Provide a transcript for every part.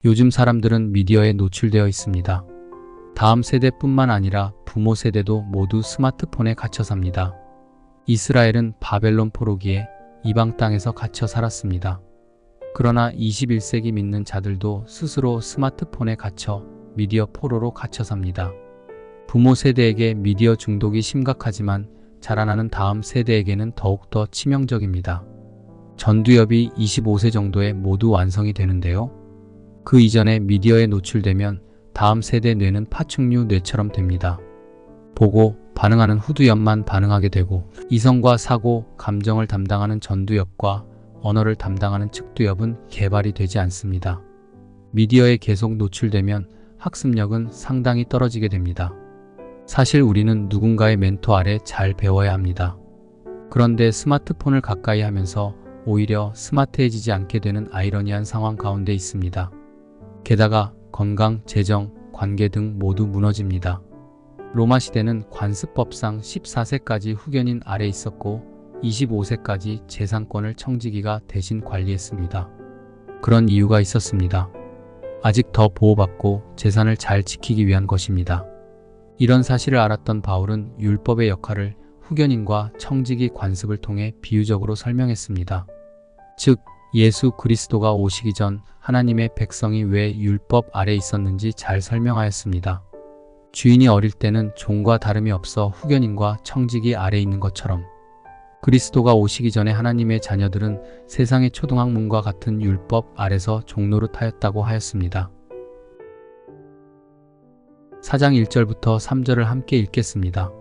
요즘 사람들은 미디어에 노출되어 있습니다. 다음 세대뿐만 아니라 부모 세대도 모두 스마트폰에 갇혀 삽니다. 이스라엘은 바벨론 포로기에 이방 땅에서 갇혀 살았습니다. 그러나 21세기 믿는 자들도 스스로 스마트폰에 갇혀 미디어 포로로 갇혀 삽니다. 부모 세대에게 미디어 중독이 심각하지만 자라나는 다음 세대에게는 더욱더 치명적입니다. 전두엽이 25세 정도에 모두 완성이 되는데요. 그 이전에 미디어에 노출되면 다음 세대 뇌는 파충류 뇌처럼 됩니다. 보고 반응하는 후두엽만 반응하게 되고 이성과 사고, 감정을 담당하는 전두엽과 언어를 담당하는 측두엽은 개발이 되지 않습니다. 미디어에 계속 노출되면 학습력은 상당히 떨어지게 됩니다. 사실 우리는 누군가의 멘토 아래 잘 배워야 합니다. 그런데 스마트폰을 가까이 하면서 오히려 스마트해지지 않게 되는 아이러니한 상황 가운데 있습니다. 게다가 건강, 재정, 관계 등 모두 무너집니다. 로마 시대는 관습법상 14세까지 후견인 아래 있었고 25세까지 재산권을 청지기가 대신 관리했습니다. 그런 이유가 있었습니다. 아직 더 보호받고 재산을 잘 지키기 위한 것입니다. 이런 사실을 알았던 바울은 율법의 역할을 후견인과 청지기 관습을 통해 비유적으로 설명했습니다. 즉, 예수 그리스도가 오시기 전 하나님의 백성이 왜 율법 아래 있었는지 잘 설명하였습니다. 주인이 어릴 때는 종과 다름이 없어 후견인과 청지기 아래 있는 것처럼 그리스도가 오시기 전에 하나님의 자녀들은 세상의 초등학문과 같은 율법 아래서 종노릇하였다고 하였습니다. 4장 1절부터 3절을 함께 읽겠습니다.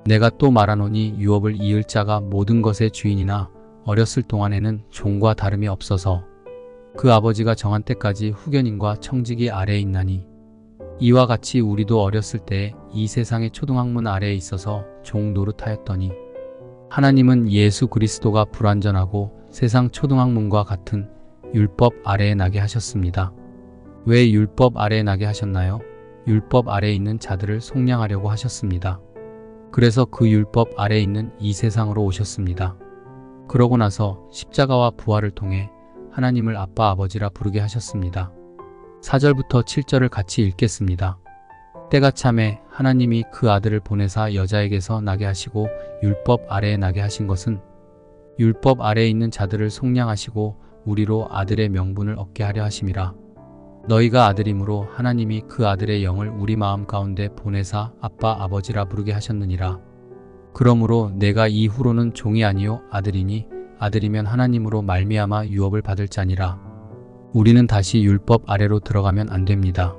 내가 또 말하노니 유업을 이을 자가 모든 것의 주인이나 어렸을 동안에는 종과 다름이 없어서 그 아버지가 정한 때까지 후견인과 청지기 아래에 있나니 이와 같이 우리도 어렸을 때에 이 세상의 초등학문 아래에 있어서 종 노릇하였더니 하나님은 예수 그리스도가 불완전하고 세상 초등학문과 같은 율법 아래에 나게 하셨습니다. 왜 율법 아래에 나게 하셨나요? 율법 아래에 있는 자들을 속량하려고 하셨습니다. 그래서 그 율법 아래에 있는 이 세상으로 오셨습니다. 그러고 나서 십자가와 부활을 통해 하나님을 아빠 아버지라 부르게 하셨습니다. 4절부터 7절을 같이 읽겠습니다. 때가 참에 하나님이 그 아들을 보내사 여자에게서 나게 하시고 율법 아래에 나게 하신 것은 율법 아래에 있는 자들을 속량하시고 우리로 아들의 명분을 얻게 하려 하심이라. 너희가 아들이므로 하나님이 그 아들의 영을 우리 마음 가운데 보내사 아빠 아버지라 부르게 하셨느니라. 그러므로 내가 이후로는 종이 아니요 아들이니 아들이면 하나님으로 말미암아 유업을 받을 자니라. 우리는 다시 율법 아래로 들어가면 안 됩니다.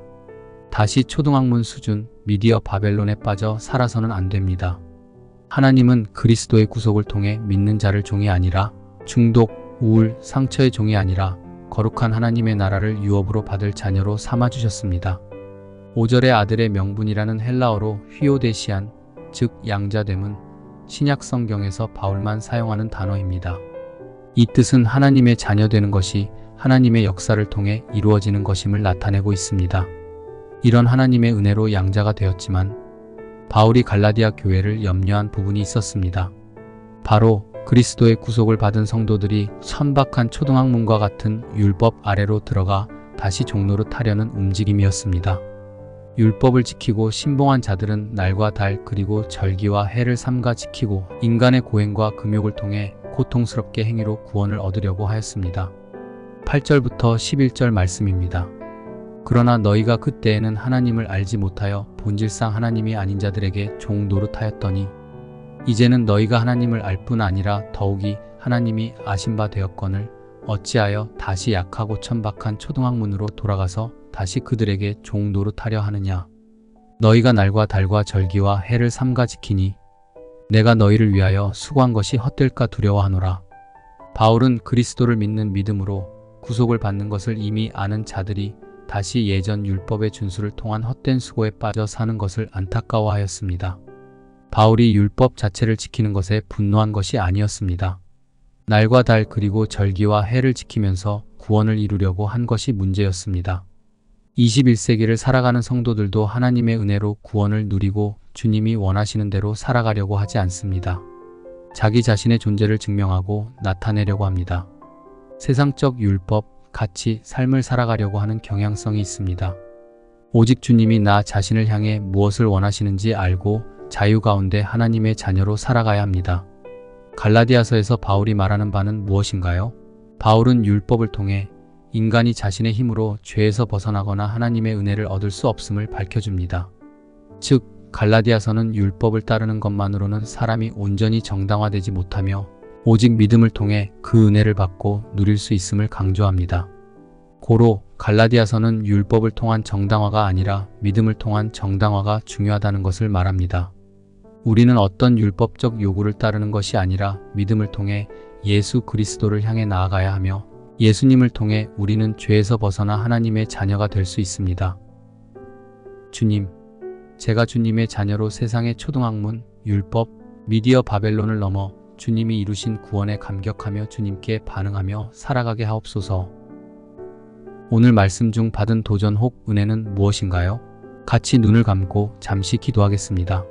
다시 초등학문 수준 미디어 바벨론에 빠져 살아서는 안 됩니다. 하나님은 그리스도의 구속을 통해 믿는 자를 종이 아니라 중독, 우울, 상처의 종이 아니라 거룩한 하나님의 나라를 유업으로 받을 자녀로 삼아주셨습니다. 5절의 아들의 명분이라는 헬라어로 휘오데시안, 즉 양자됨은 신약 성경에서 바울만 사용하는 단어입니다. 이 뜻은 하나님의 자녀 되는 것이 하나님의 역사를 통해 이루어지는 것임을 나타내고 있습니다. 이런 하나님의 은혜로 양자가 되었지만 바울이 갈라디아 교회를 염려한 부분이 있었습니다. 바로 그리스도의 구속을 받은 성도들이 천박한 초등학문과 같은 율법 아래로 들어가 다시 종노릇하려는 움직임이었습니다. 율법을 지키고 신봉한 자들은 날과 달 그리고 절기와 해를 삼가 지키고 인간의 고행과 금욕을 통해 고통스럽게 행위로 구원을 얻으려고 하였습니다. 8절부터 11절 말씀입니다. 그러나 너희가 그때에는 하나님을 알지 못하여 본질상 하나님이 아닌 자들에게 종 노릇하였더니 이제는 너희가 하나님을 알 뿐 아니라 더욱이 하나님이 아신 바 되었거늘 어찌하여 다시 약하고 천박한 초등학문으로 돌아가서 다시 그들에게 종 노릇하려 하느냐. 너희가 날과 달과 절기와 해를 삼가 지키니 내가 너희를 위하여 수고한 것이 헛될까 두려워하노라. 바울은 그리스도를 믿는 믿음으로 구속을 받는 것을 이미 아는 자들이 다시 예전 율법의 준수를 통한 헛된 수고에 빠져 사는 것을 안타까워하였습니다. 바울이 율법 자체를 지키는 것에 분노한 것이 아니었습니다. 날과 달 그리고 절기와 해를 지키면서 구원을 이루려고 한 것이 문제였습니다. 21세기를 살아가는 성도들도 하나님의 은혜로 구원을 누리고 주님이 원하시는 대로 살아가려고 하지 않습니다. 자기 자신의 존재를 증명하고 나타내려고 합니다. 세상적 율법, 같이 삶을 살아가려고 하는 경향성이 있습니다. 오직 주님이 나 자신을 향해 무엇을 원하시는지 알고 자유 가운데 하나님의 자녀로 살아가야 합니다. 갈라디아서에서 바울이 말하는 바는 무엇인가요? 바울은 율법을 통해 인간이 자신의 힘으로 죄에서 벗어나거나 하나님의 은혜를 얻을 수 없음을 밝혀줍니다. 즉, 갈라디아서는 율법을 따르는 것만으로는 사람이 온전히 정당화되지 못하며 오직 믿음을 통해 그 은혜를 받고 누릴 수 있음을 강조합니다. 고로 갈라디아서는 율법을 통한 정당화가 아니라 믿음을 통한 정당화가 중요하다는 것을 말합니다. 우리는 어떤 율법적 요구를 따르는 것이 아니라 믿음을 통해 예수 그리스도를 향해 나아가야 하며 예수님을 통해 우리는 죄에서 벗어나 하나님의 자녀가 될 수 있습니다. 주님, 제가 주님의 자녀로 세상의 초등학문, 율법, 미디어 바벨론을 넘어 주님이 이루신 구원에 감격하며 주님께 반응하며 살아가게 하옵소서. 오늘 말씀 중 받은 도전 혹 은혜는 무엇인가요? 같이 눈을 감고 잠시 기도하겠습니다.